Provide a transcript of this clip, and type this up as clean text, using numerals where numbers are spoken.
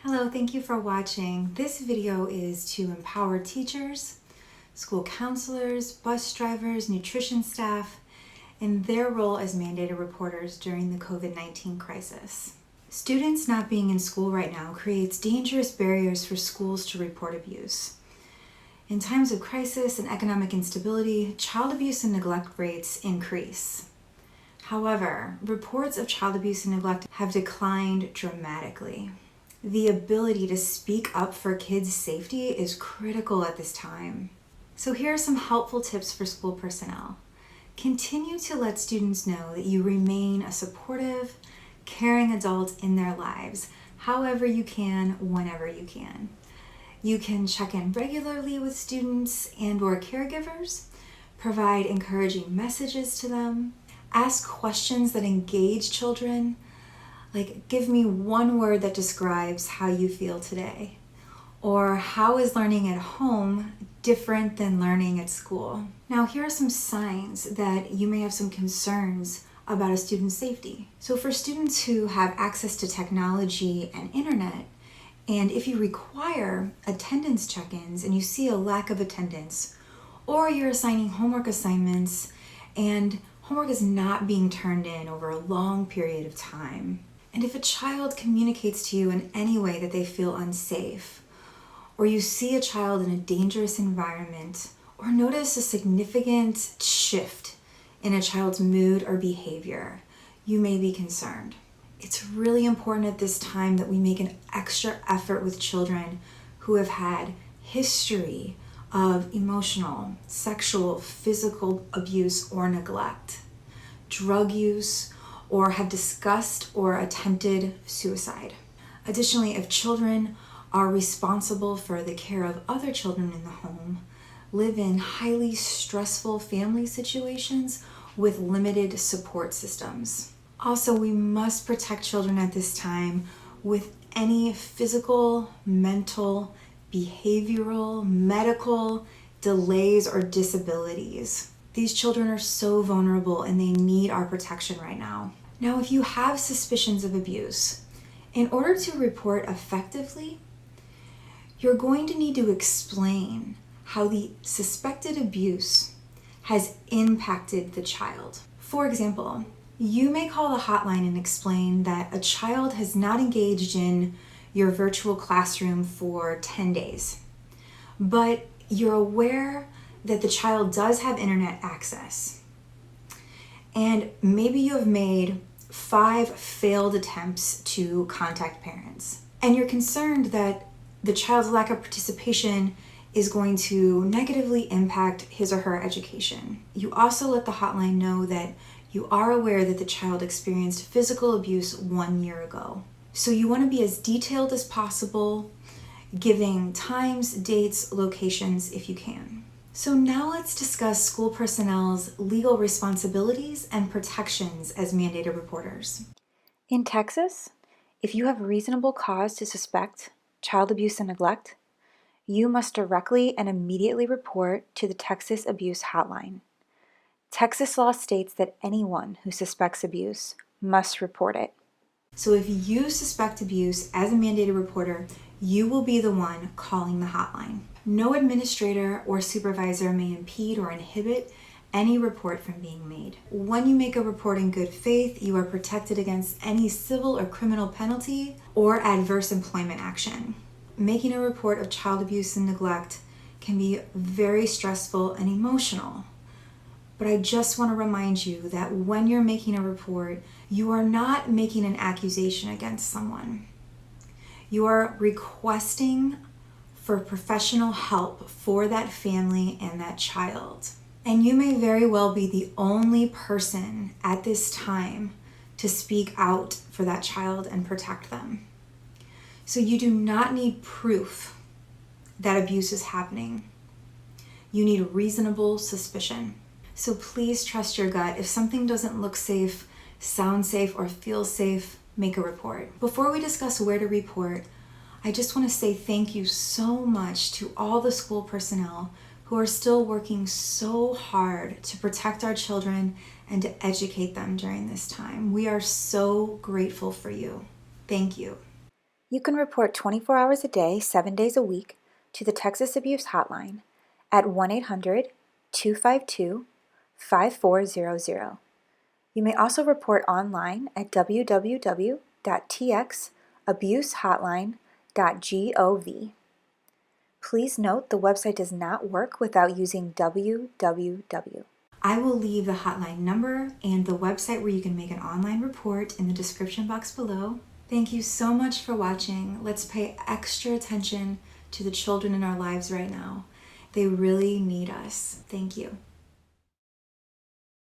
Hello, thank you for watching. This video is to empower teachers, school counselors, bus drivers, nutrition staff, in their role as mandated reporters during the COVID-19 crisis. Students not being in school right now creates dangerous barriers for schools to report abuse. In times of crisis and economic instability, child abuse and neglect rates increase. However, reports of child abuse and neglect have declined dramatically. The ability to speak up for kids' safety is critical at this time. So here are some helpful tips for school personnel. Continue to let students know that you remain a supportive, caring adult in their lives, however you can, whenever you can. You can check in regularly with students and/or caregivers, provide encouraging messages to them, ask questions that engage children, like, give me one word that describes how you feel today. Or how is learning at home different than learning at school? Now, here are some signs that you may have some concerns about a student's safety. So for students who have access to technology and internet, and if you require attendance check-ins and you see a lack of attendance, or you're assigning homework assignments and homework is not being turned in over a long period of time, and if a child communicates to you in any way that they feel unsafe, or you see a child in a dangerous environment, or notice a significant shift in a child's mood or behavior, you may be concerned. It's really important at this time that we make an extra effort with children who have had history of emotional, sexual, physical abuse or neglect, drug use, or have discussed or attempted suicide. Additionally, if children are responsible for the care of other children in the home, live in highly stressful family situations with limited support systems. Also, we must protect children at this time with any physical, mental, behavioral, medical delays or disabilities. These children are so vulnerable and they need our protection right now. Now, if you have suspicions of abuse, in order to report effectively, you're going to need to explain how the suspected abuse has impacted the child. For example, you may call the hotline and explain that a child has not engaged in your virtual classroom for 10 days, but you're aware that the child does have internet access. And maybe you have made 5 failed attempts to contact parents. And you're concerned that the child's lack of participation is going to negatively impact his or her education. You also let the hotline know that you are aware that the child experienced physical abuse 1 year ago. So you want to be as detailed as possible, giving times, dates, locations if you can. So now let's discuss school personnel's legal responsibilities and protections as mandated reporters. In Texas, if you have reasonable cause to suspect child abuse and neglect, you must directly and immediately report to the Texas Abuse Hotline. Texas law states that anyone who suspects abuse must report it. So if you suspect abuse as a mandated reporter, you will be the one calling the hotline. No administrator or supervisor may impede or inhibit any report from being made. When you make a report in good faith, you are protected against any civil or criminal penalty or adverse employment action. Making a report of child abuse and neglect can be very stressful and emotional. But I just want to remind you that when you're making a report, you are not making an accusation against someone. You are requesting for professional help for that family and that child. And you may very well be the only person at this time to speak out for that child and protect them. So you do not need proof that abuse is happening. You need reasonable suspicion. So please trust your gut. If something doesn't look safe, sound safe, or feel safe, make a report. Before we discuss where to report, I just want to say thank you so much to all the school personnel who are still working so hard to protect our children and to educate them during this time. We are so grateful for you. Thank you. You can report 24 hours a day, 7 days a week to the Texas Abuse Hotline at 1-800-252-5400. You may also report online at www.txabusehotline.gov. Please note the website does not work without using www. I will leave the hotline number and the website where you can make an online report in the description box below. Thank you so much for watching. Let's pay extra attention to the children in our lives right now. They really need us. Thank you.